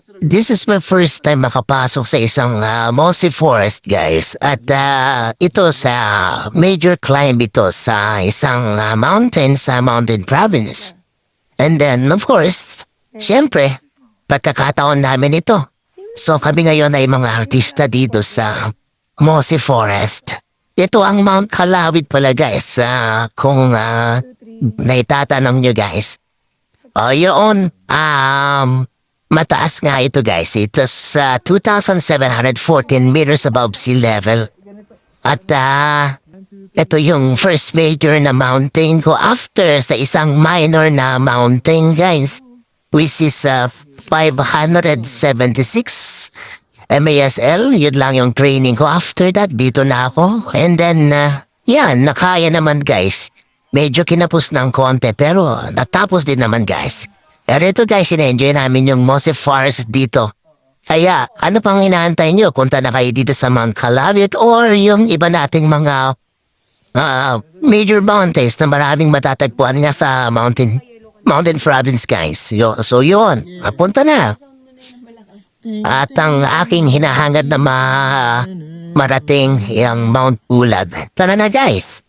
This is my first time makapasok sa isang mossy forest, guys. At ito sa major climb ito sa isang mountain sa Mountain Province. And then, of course, siyempre, pagkakataon namin ito. So kami ngayon ay mga artista dito sa mossy forest. Ito ang Mount Kalawit pala, guys. Kung naitatanong nyo, guys. O yun, mataas nga ito, guys. Ito sa 2,714 meters above sea level. At ito yung first major na mountain ko after sa isang minor na mountain, guys. Which is 576 MASL. Yun lang yung training ko. After that, dito na ako. And then, yan, nakaya naman, guys. Medyo kinapos ng konti pero natapos din naman, guys. Pero ito, guys, ina-enjoy namin yung mossy forest dito. Kaya ano pang inaantay nyo? Punta na kayo dito sa Mount Kalawit or yung iba nating mga major mountains na maraming matatagpuan nga sa Mountain Province, guys. So yun, punta na. At ang aking hinahangad na marating yung Mount Pulag. Tara na, guys.